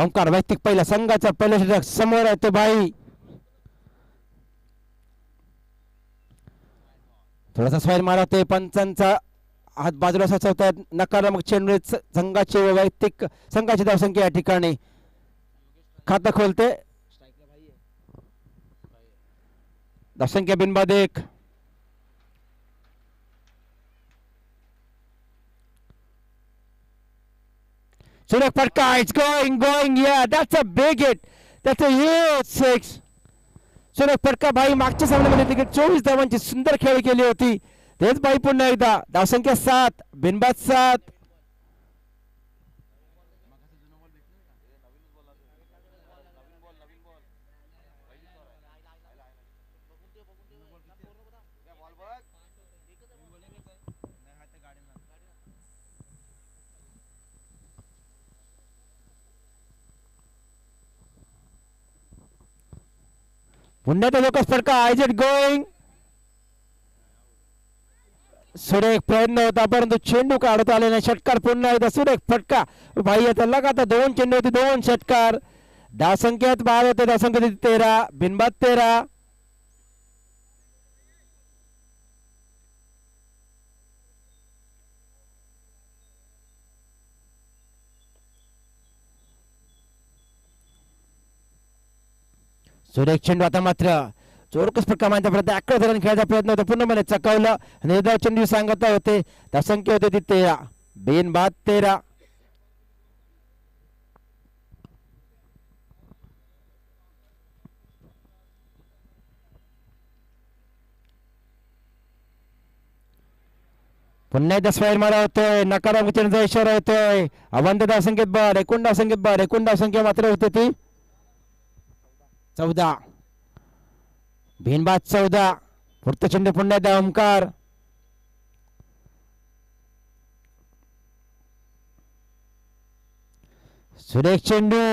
ओंकार वैयक्तिक पहिला संघाचा पहिला षटक समोर आहे तो भाई थोडासा स्वाईल मारतोय पंचांचा हात बाजूला साचवत नकारात्मक चेंडू संघाची वैयक्तिक संघाची धावसंख्या या ठिकाणी खातं खोलते धावसंख्या बिनबाद 1 सुरेख फटका it's going yeah that's a big hit that's a huge 6 सुरेख फटका भाई मागच्या सामन्यामध्ये देखील 24 धावांची सुंदर खेळी केली होती तेच भाई पुन्हा एकदा धावसंख्या 7 बिनबाद 7 पुन्हा तो लोकस फटका इज इट गोइंग सुरेख प्रयत्न होता परंतु चेंडू काढत आले नाही षटकार पुन्हा एकदा सुरेख फटका भाई आता लगातार 2 चेंडू होते 2 षटकार धावसंख्येत 12 होते धावसंख्येत 13 बिनबाद 13 सुरेख चेंडू आता मात्र चोरकस फटका मारण्याचा प्रयत्न अकरा धरण खेळायचा प्रयत्न होता पूर्णपणे चकावलं निर्धाव चेंडू सांगत होते धावसंख्या होते ती 13 बिनबाद 13 पुन्हा एकदा स्वाईल मारा होतोय नकारात्मक चेंडूचा इशारा होतोय अवंत धावसंख्येत बार एकूण धावसंख्या मात्र होते ती 14 बिनबाद 14 पुढचा चेंडू पुन्हा एकदा ओंकार सुरेख चेंडू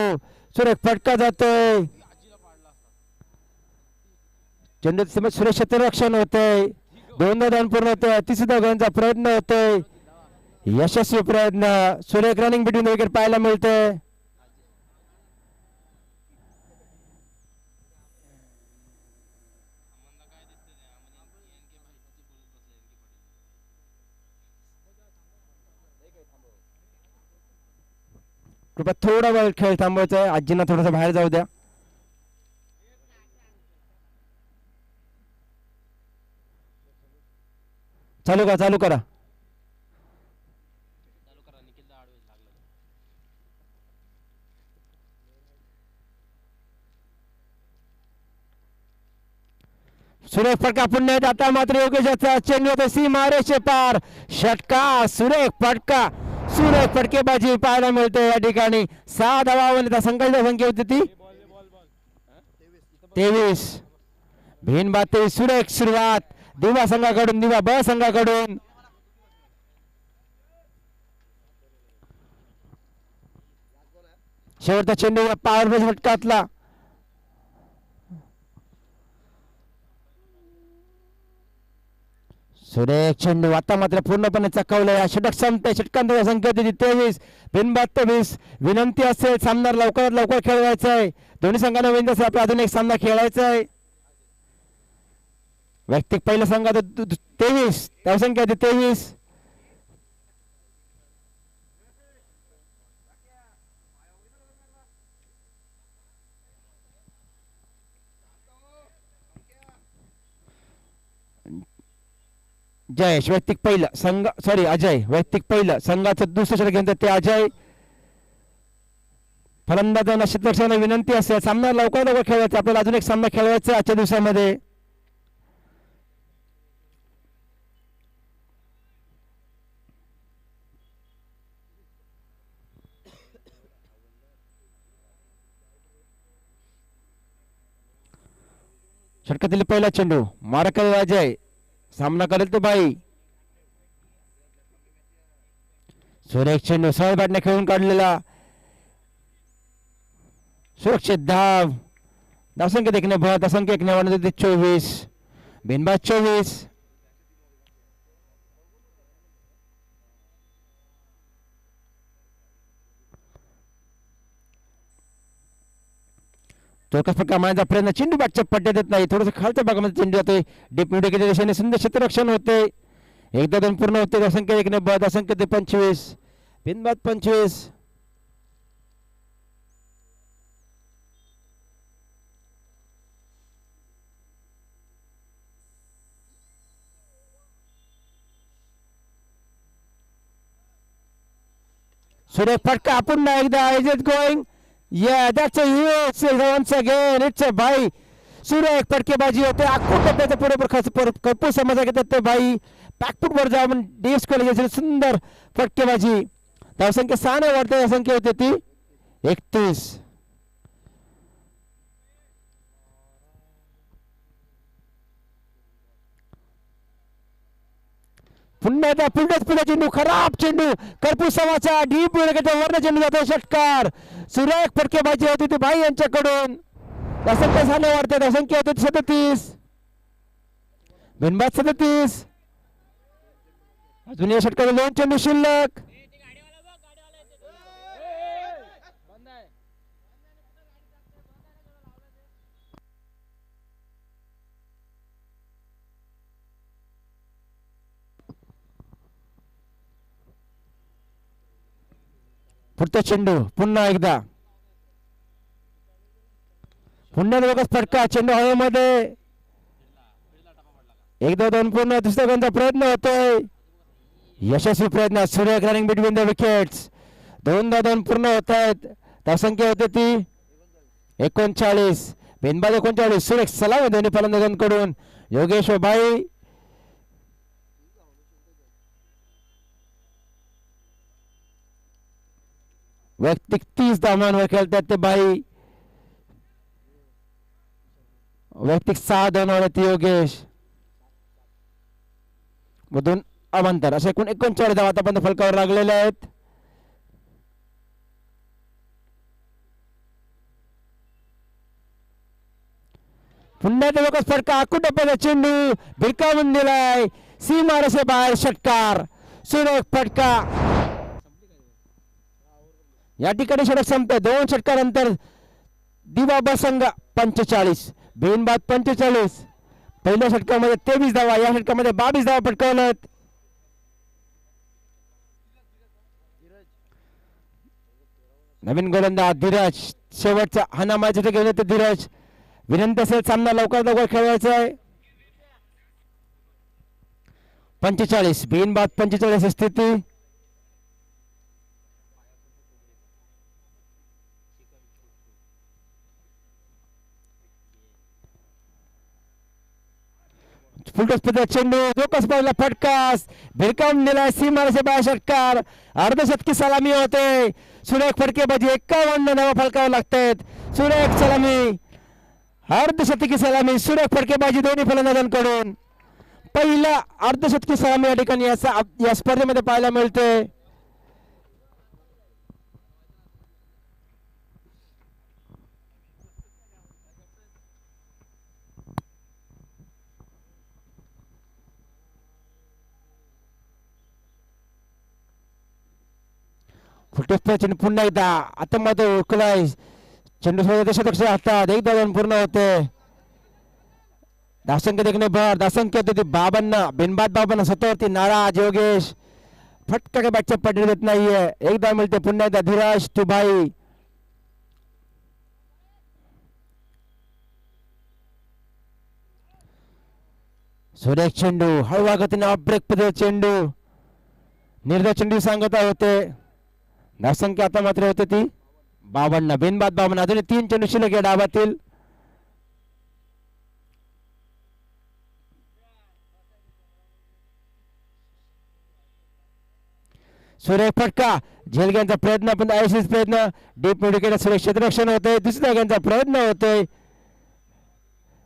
सुरेख फटका जातोय चेंडू सुरेख क्षेत्ररक्षण होतंय 2 धाव पूर्ण होतोय तिसऱ्या धावांचा प्रयत्न होतोय यशस्वी प्रयत्न सुरेख रनिंग बिटवीन विकेट पाहायला मिळतंय कृपया थोडा वेळ खेळ थांबवायचा आहे आजींना थोडंसं बाहेर जाऊ द्या चालू करा सुरेख फटका पुन्हा आता मात्र योगेशाचा चेंडू सीमा रेषे पार षटकार सुरेख फटकेबाजी पाहायला मिळते या ठिकाणी 6 धावा संघाची संख्या होती ती 23 बिनबाद 23 सुरेख सुरुवात दिवा संघाकडून दिवा ब संघाकडून शेवटचा चेंडू पॉवर प्ले षटकातला सुरेख चेंडू आता मात्र पूर्णपणे चकावलं या षटक संपते षटकांची संख्या होती 23 बिनबाद 23 विनंती असेल सामना लवकरात लवकर खेळवायचा आहे दोन्ही संघांना विनंती असेल आपला अजून एक सामना खेळायचा आहे वैयक्तिक पहिल्या संघात 23 धावसंख्या होती 23 जयेश वैयक्तिक पहिलं संघ सॉरी अजय वैयक्तिक पहिलं संघाचं दुसरं षटक घेऊन ते अजय फलंदाजांना क्षेत्ररक्षकांना विनंती असेल सामना लवकर खेळवायचा आपल्याला अजून एक सामना खेळवायचा आजच्या दिवसामध्ये षटकातील पहिला चेंडू मारा करेल अजय सामना करेल तो बाई सुरेख चेंडू सरळ बॅटने खेळून काढलेला सुरक्षित धावसंख्या देखणे धावसंख्या एक नेवाने 24 बिनबाद 24 चौकस फटका मारण्याचा प्रयत्न, चेंडू बॅटच्या पट्ट्यात येत नाही, थोडंसं खालच्या भागामध्ये चेंडू जातोय. डीप मिडविकेटच्या दिशेने सुंदर क्षेत्ररक्षण होते. एकदा दोन पूर्ण होते. असंख्य 1 ने बाद, असंख्य ते 25, बिनबाद 25. सुरेख फटका पुन्हा एकदा. Is it going? Yeah, that's a huge once again. It's a भाई सुरेख फटकेबाजी होते. आखून डब्याच्या पुढे कपूर समजा घेतात ते भाई. बॅकफूट वर जाऊन डीप स्क्वेअर सुंदर फटकेबाजी. धावसंख्या 6 ने वाढते. धावसंख्या होते ती 31. पुन्हा एकदा पुढेच पुढे चेंडू, खराब चेंडू, कर्पूर समाचा डीप वरनं चेंडू जातो. षटकार. सुरेख फटकेबाजी होती ती भाई यांच्याकडून. धावसंख्या 6 ने वाढते. धावसंख्या होते 37, बिनबाद 37. अजून या षटकाला 2 चेंडू शिल्लक. पुढचा चेंडू पुन्हा एकदा. पुन्हा दोघच फटका. चेंडू हवेमध्ये. 1-2 पूर्ण. दुसऱ्या गोलचा प्रयत्न होतोय. यशस्वी प्रयत्न. सुरेख रनिंग बिटवीन द विकेट्स. 2-2 पूर्ण होत आहेत. धावसंख्या होते ती 39, बिनबाद 39. सुरेख सलामी दोन्ही फलंदाजांकडून. योगेश भाई वैयक्तिक 30 धावांवर खेळतात ते भाई. वैयक्तिक 6 धावांवर येते योगेश. मधून अवांतर असे एकूण 39 धावा आतापर्यंत फलकावर लागलेल्या आहेत. पुन्हा दोघच फटका. आखून डब्याचा चेंडू भिरकावून दिलाय. सीमारेषे बाहेर. षटकार. सुरेख फटका. या ठिकाणी षटक संपते. 2 षटकानंतर दिवा बसंग 45, बिनबाद 45. पहिल्या षटकामध्ये 23 धावा, या षटकामध्ये 22 धावा पटकावल्यात. नवीन गोलंदाज धीरज. शेवटचा हनामाचे घेऊन येते धीरज. विनंती असेल सामना लवकर खेळवायचा आहे. 45, बिनबाद 45 स्थिती. फुलटोस्पीचा चेंडू चौकस बाजूला फटकास भिरकावून दिलाय. सीमारेषे बाहेर. षटकार. अर्धशतकी सलामी होते. सुरेख फटकेबाजी. 51 धावा फलकावर लागतात. सुरेख सलामी. अर्धशतकी सलामी. सुरेख फटकेबाजी दोन्ही फलंदाजांकडून. पहिला अर्धशतकी सलामी या ठिकाणी या स्पर्धेमध्ये पाहायला मिळते. चेंडू पुन्हा एकदा आता मध्ये उकलाय. चेंडू शतक हातात. 1-2 पूर्ण होते. धावसंख्या देखणे भर. धावसंख्या होती 52, बिनबाद 52. स्वतःवरती नाराज योगेश. फटका काय बॅटच्या पडले देत नाहीये. एकदा मिळते. पुन्हा एकदा धीरज तू भाई. सुरेख चेंडू हळूवार गतीने ब्रेक पद्धत चेंडू. निर्धाव चेंडू सांगता होते. धावसंख्या आता मात्र होते ती 52, बिनबाद 52. अजून 3 चेंडू शिल्लक या डावातील. सुरेख फटका. झेल घेण्याचा प्रयत्न पण आयसीस प्रयत्न. डीप मिडविकेट सुरेख क्षेत्ररक्षण होते. दुसऱ्या घेण्याचा प्रयत्न होतोय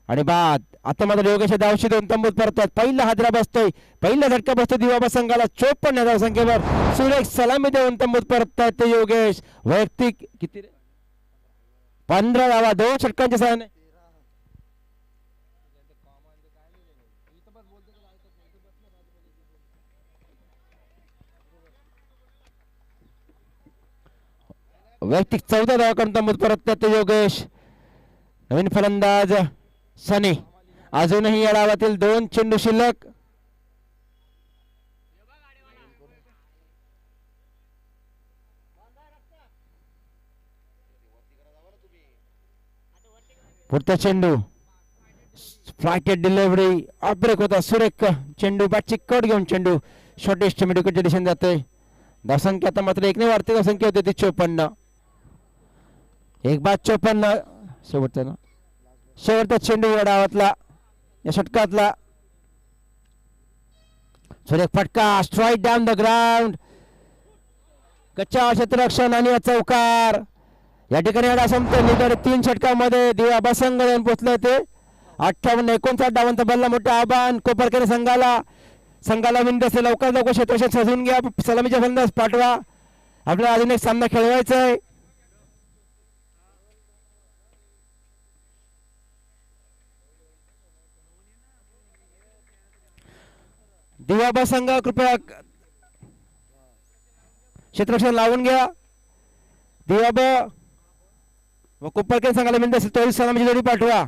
आणि बाद. आता मात्र योगेश धावशी 2 तंबूत परतात. पहिला हादरा बसतोय. पहिला झटका बसतो दिवा संघाला 54 धावसंख्येवर. सुरेख सलामी देऊन तंबूत परततायत ते योगेश. वैयक्तिक किती 15 धावा 2 षटकांच्या सहाय्याने. वैयक्तिक 14 धावा करून तंबूत परततायत ते योगेश. नवीन फलंदाज सनी. अजूनही या डावातील 2 चेंडू शिल्लक. पुढचा चेंडू फ्लायटेड डिलिव्हरी ब्रेक होता. सुरेख चेंडू बॅटची कट घेऊन चेंडू शॉर्टेस्ट मिडविकेटच्या दिशेने जाते. धावसंख्या आता मात्र 1 ने वाढते. धावसंख्या होती ती 54. 1 बाद 54. शेवटचा चेंडू या डावातला, या षटकातला. सुरेख फटका, स्ट्राईक डाऊन द ग्राउंड. कच्च्या क्षेत्ररक्षण आणि चौकार. या ठिकाणी हा डाव संपतो. निकाली 3 षटकामध्ये दिवा बसंग पोहोचले ते 58-59 डावांचा बल्ला. मोठे आव्हान कोपरखेड संघाला. संघाला विनंती असेल लवकर लवकर क्षेत्ररक्षण सजवून घ्या. सलामीच्या फलंदाज पाठवा. आपल्याला अजून एक सामना खेळवायचा आहे. दिवा संघ कृपया क्षेत्ररक्षण लावून घ्या. दिवा व कोपरखेड संघाला विनंती असेल 24 सलामीची जोडी पाठवा.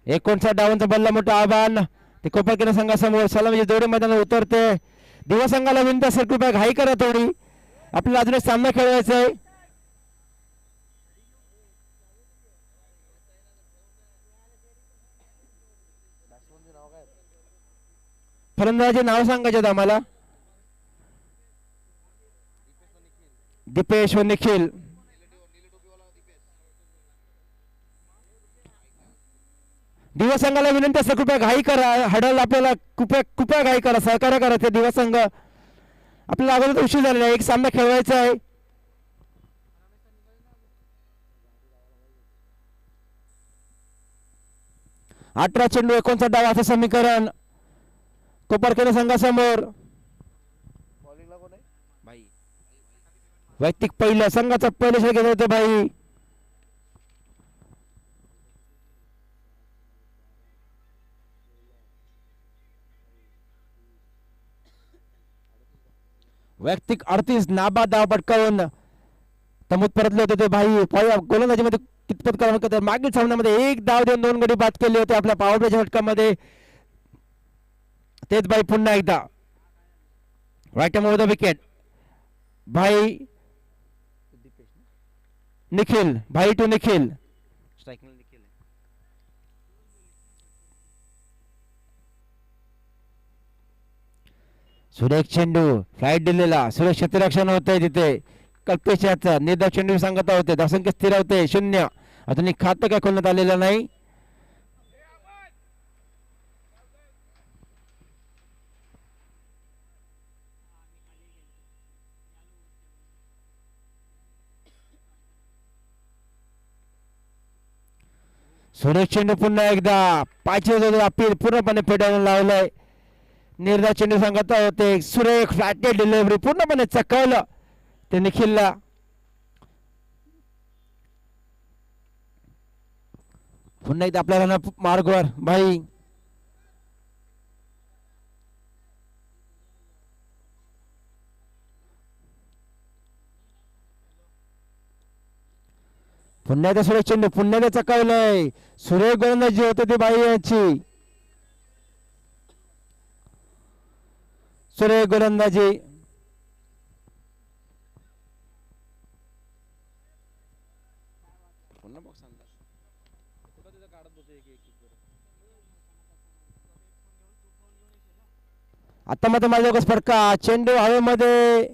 एकोणसाठ डावांचा बल्ला. मोठं आव्हान ते कोपरखेड संघासमोर. सलामीची जोडी मैदानात उतरते. दिवा संघाला विनंती असेल कृपया घाई करा थोडी. आपल्याला अजून एक सामना खेळवायचा आहे. फलंदाजाचे नाव सांगायचे आम्हाला. दीपेश व निखिल. दिवा संघाला विनंती असते कृपया घाई करा. हडल आपल्याला कृपया घाई करा. सहकार्य करा. ते दिवा संघ आपल्याला अगोदर उशीर झालेला आहे. एक सामना खेळवायचा आहे. अठरा चेंडू 59 डाव असं समीकरण कोपरखेड संघासमोर. वैयक्तिक पहिलं संघाचा पहिले षटक घेत होते भाई. वैयक्तिक 38 नाबाद धाव पटकावून तमूत परतले होते ते भाई. गोलंदाजीमध्ये कितपत करावं. मागील सामन्यामध्ये 1 धाव देऊन 2 गडी बाद केले होते आपल्या पॉवर प्लेच्या षटकामध्ये. तेच भाई पुन्हा एकदा राईट ओव्हर द विकेट भाई. निखिल भाई टू निखिल. सुरेख चेंडू फ्लाईट दिलेला. सुरेख क्षेत्ररक्षण होते तिथे. कल्पेश याचा निर्धाव चेंडू सांगत होते. धावसंख्या स्थिर होते 0. अजून एक खातं काय खोलण्यात आलेलं नाही. सुरेख चेंडू पुन्हा एकदा पायचे अपील पूर्णपणे फेटाळून लावलंय. निर्धाव चेंडू सांगत होते. सुरेख फ्लॅटेड डिलिव्हरी पूर्णपणे चकवलं ते निखिलला. पुन्हा एकदा आपल्याला मार्गवर भाई. पुन्हा एकदा सुरेख चेंडू पुन्हा एकदा चकवलंय. सुरेख गोलंदाजी होते ती बाई यांची. सुरेख गोलंदाजी. आता मात्र माझ्या फटका. चेंडू हवेमध्ये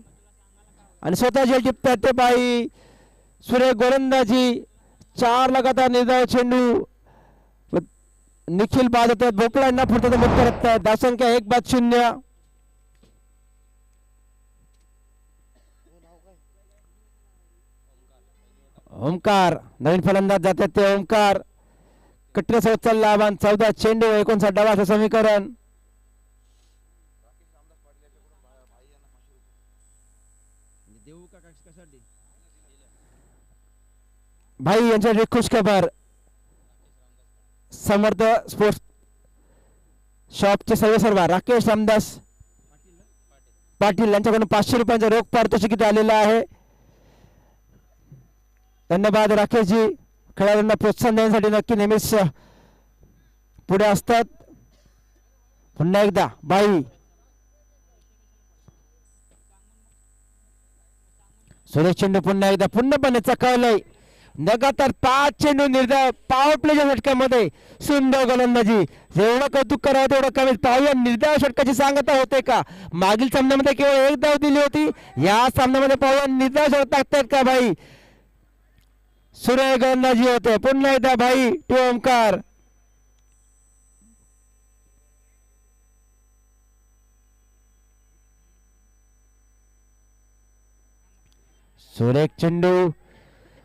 आणि स्वतः जे टिपतात ते बाई. सुरेख गोलंदाजी. 4 लगातार निर्धाव चेंडू. निखिल बाद होतात. भोपळा न फुटतात मुक्त करत आहेत. धावसंख्या 1 बाद 0. ओमकार नवीन फलंदाज जातात ते ओमकार. कटरेसोबत चालला आव्हान. 14 चेंडू 59 डावाचं समीकरण. भाई यांच्यासाठी खुश खबर, समर्थ स्पोर्ट्स शॉपचे सर्वेसर्वा राकेश रामदास पाटील यांच्याकडून 500 रुपयांचा रोख पारितोषिक आलेला आहे. धन्यवाद राकेशजी. खेळाडूंना प्रोत्साहन देण्यासाठी नक्की नेहमीच पुढे असतात. पुन्हा एकदा बाई सुरेश चेंडू पुन्हा एकदा पूर्णपणे चकावलंय. लगातार 5 चेंडू निर्धाव पॉवर प्लेच्या षटकामध्ये सुंदर गोलंदाजी. एवढं कौतुक करावं तेवढं कमी. पाहूया निर्धाव षटकाची सांगता होते का. मागील सामन्यामध्ये केवळ 1 धाव दिली होती. या सामन्यामध्ये पाहूया निर्धाव षटक टाकतात का भाई. सुरेश गोलंदाजी होते. पुन्हा एकदा भाई टू ओमकार. सुरेख चेंडू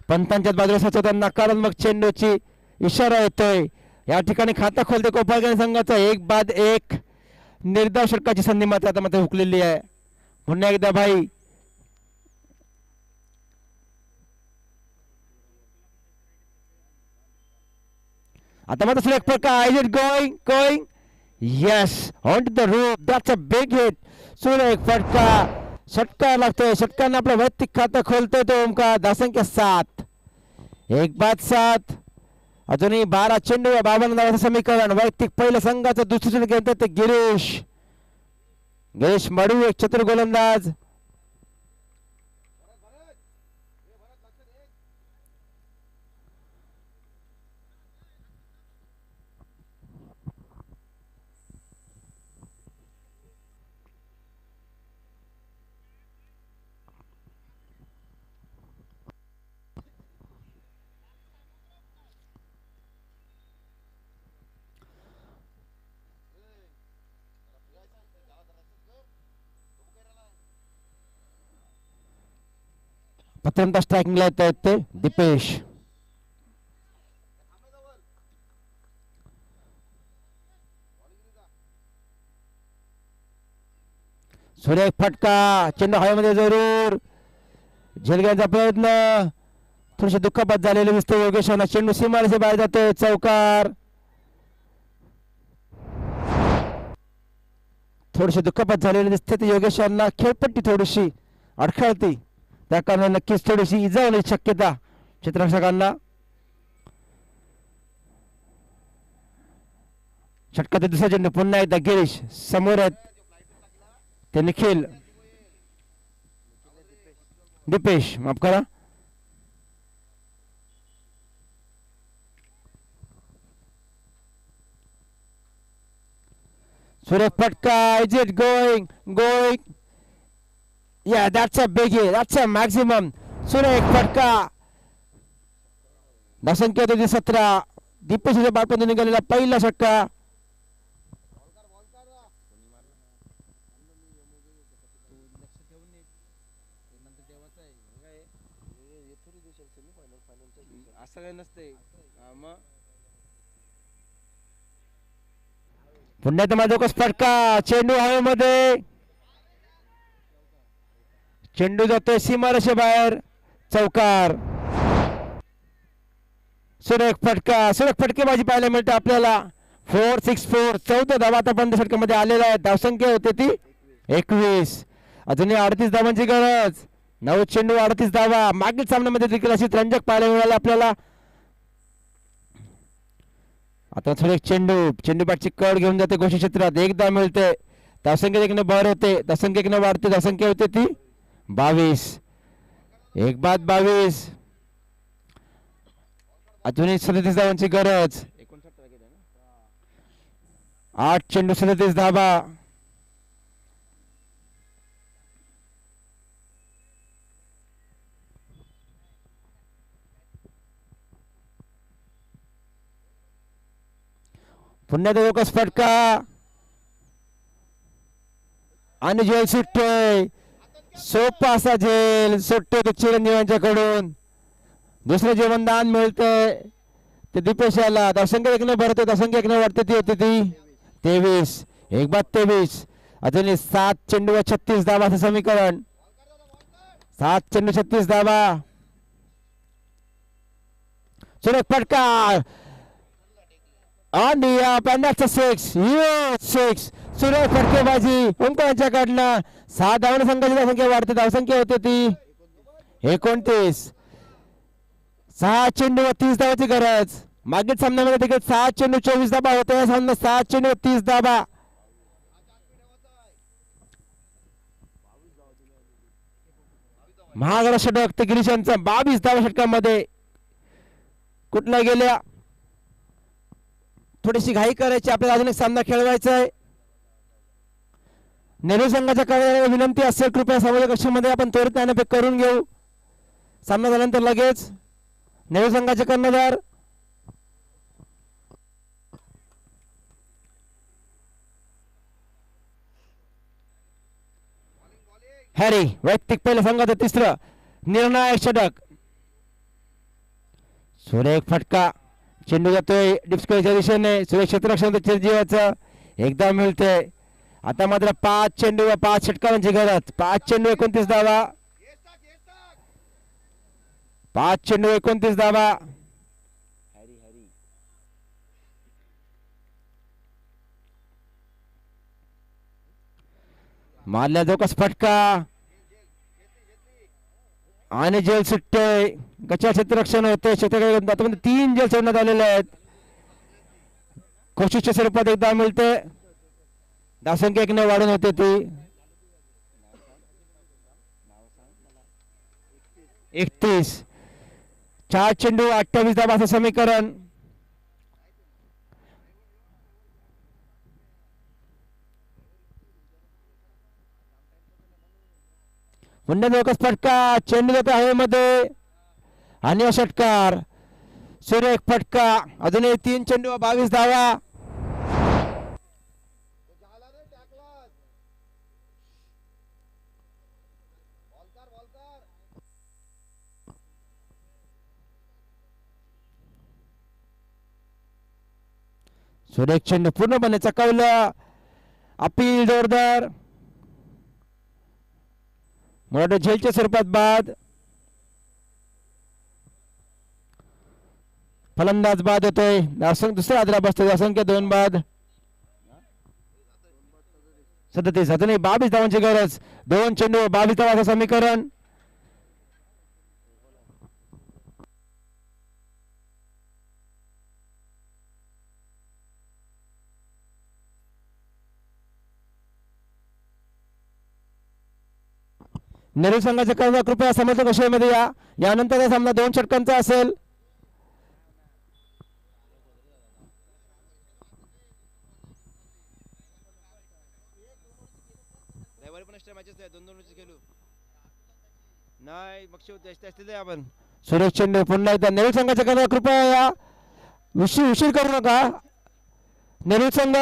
पंतांच्या बाजूला सचवताना नकारात्मक चेंडूची इशारा येतोय. या ठिकाणी खाता खोलते कोपरगाव संघाचा 1 बाद 1 निर्धाव षटकाची संधी मात्र आता मध्ये हुकलेली आहे. पुन्हा एकदा भाई आता मात्र सुरेख प्रकार. Is it going yes on to the roof. That's a big hit. सुरेख फटका. षटकार लागतोय. षटकांना आपलं वैयक्तिक खातं खोलतोय तो ओमकार. धावसंख्या 7. 1 बाद 7. अजूनही 12 चेंडू या 52 धावांचं समीकरण. वैयक्तिक पहिलं संघाचं दुसरं चेंडू घेतात ते गिरीश मडू एक चतुर गोलंदाज. प्रथमतः स्ट्रायकिंगला येत आहेत ते दीपेश. सुरेख फटका. चेंडू हवेमध्ये जरूर झेलण्याचा प्रयत्न. थोडेसे दुखापत झालेले दिसते योगेशांना. चेंडू सीमारेषे बाहेर जातोय. चौकार. थोडेसे दुखापत झालेले दिसते ते योगेशांना. खेळपट्टी थोडीशी अडखळती. त्या कारणाने नक्कीच थोडीशी इजा होण्याची शक्यता क्षेत्ररक्षकांना. षटकाचा दुसरा चेंडू. पुन्हा एकदा गिरीश समोर आहेत ते निखिल. दीपेश माफ करा. सुरेख फटका. Is it going Yeah, that's a biggie. That's a maximum. सुरेख फटका. धावसंख्या होती 17. दीपेशच्या बाटमधून निघालेला पहिला षटका. पुन्हा एकदा माझोकस फटका. चेंडू हवेमध्ये. चेंडू जातोय सीमारेषे बाहेर. चौकार. सुरेख फटकेबाजी पाहायला मिळते आपल्याला. 4-6-4. 14 धावा आतापर्यंत षटकामध्ये आलेला आहे. धावसंख्या होते ती 21. अजूनही 38 धावांची गरज. 9 चेंडू 38 धावा. मागील सामन्यामध्ये देखील अशी रंजक पाहायला मिळाली आपल्याला. आता थोडे चेंडू बॅटची कड घेऊन जाते घोषित क्षेत्रात. एकदा मिळते. धावसंख्या एकने भर होते. धावसंख्या एकने वाढते. धावसंख्या होते ती 22. 1 बाद 22. अजूनही 37 धावांची गरज. 8 चेंडू 37 धावा. पुन्हा एकदा फटका आणि झेल सुटतोय. सोपा असा झेल सुटतोय तो चिरंजीव यांच्याकडून. दुसरं जीवनदान मिळतंय ते दीपेशाला. धावसंख्या एकने भरते. धावसंख्या एकने वाढते ती होती ती 23. 1 बाद 23. अजूनही 7 चेंडू 36 धावाचं समीकरण. 7 चेंडू 36 धावा. सुरेख फटका आणि पॅन्डाचा 6 सुरेख फटकेबाजी ओंकारांच्या कडनं. 6 धावणे संघाची धावसंख्या वाढते. धावसंख्या होते ती 29. 6 चेंडू व 30 धावाची गरज. मागील सामन्यामध्ये देखील 6 चेंडू 24 धाबा होते. या सामन्यात 6 चेंडू 30 धाबा. महाराष्ट्र षटक ते गिरीशांचा 22 धावा षटकामध्ये कुठल्या गेल्या. थोडीशी घाई करायची, आपल्याला अजून एक सामना खेळवायचा आहे. नेहरू संघाच्या कार्यालयाला विनंती असेल कृपया सामाजिक कक्षामध्ये आपण त्वरित नाणेफेक करून घेऊ. सामना झाल्यानंतर लगेच नेहरू संघाचे कर्णधार हॅरी वैयक्तिक पहिल्या संघाचं 3रं निर्णायक षटक. सुरेख फटका चेंडू जातोय डिस्कच्या दिशेने. सुरेख क्षेत्ररक्षण चिरंजीवाचं एकदा मिळते. आता मात्र 5 चेंडू व 5 षटकांची गरज. 5 चेंडू 29 धावा. 5 चेंडू 29 धावा. मारल्या चौकस फटका आणि जेल सुट्टे. गचा क्षेत्ररक्षण होते. क्षेत्राकडे 3 जेल सोडण्यात आलेले आहेत. कोशिशच्या स्वरूपात एकदा मिळते. धावसंख्या 1 वाढून होते ती 31. 4 चेंडू 28 धावा असं समीकरण. पुन्हा चौकस फटका चेंडू जातो हवेमध्ये आणि षटकार. सुरेख फटका अजूनही 3 चेंडू 22 धावा. सुरेख चेंडू पूर्णपणे चकावलं. अपील जोरदार. मला झेलच्या स्वरूपात बाद. फलंदाज बाद होतोय. दुसरा आदरा बसतो. धावसंख्या 2 बाद. 37 अजूनही 22 धावांची गरज. 2 चेंडू 22 धावाचं समीकरण. नेहरू संघाचे कर्णधार कृपया समर्थक कक्षेमध्ये या. यानंतर सामना 2 षटकांचा असेल. सुरेश चेंडू पुन्हा एकदा नेहरू संघाचे कर्णधार कृपया या. उशीर करू नका. नेहरू संघ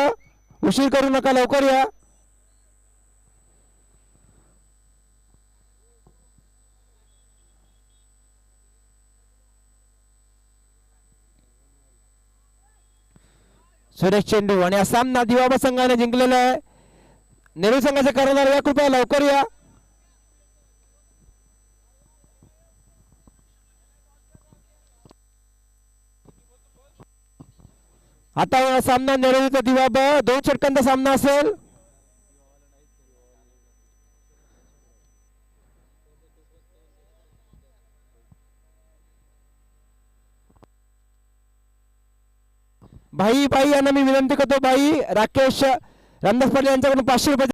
उशीर करू नका, लवकर या. सुरेश चेंडू आणि हा सामना दिवाबा संघाने जिंकलेला आहे. नेहरू संघाचे कर्णधार या, कृपया लवकर या. आता सामना नेहरू दिवाबा 2 षटकांचा सामना असेल. भाई यांना मी विनंती करतो. भाई राकेश रामदास पाटील यांच्याकडून 500 रुपये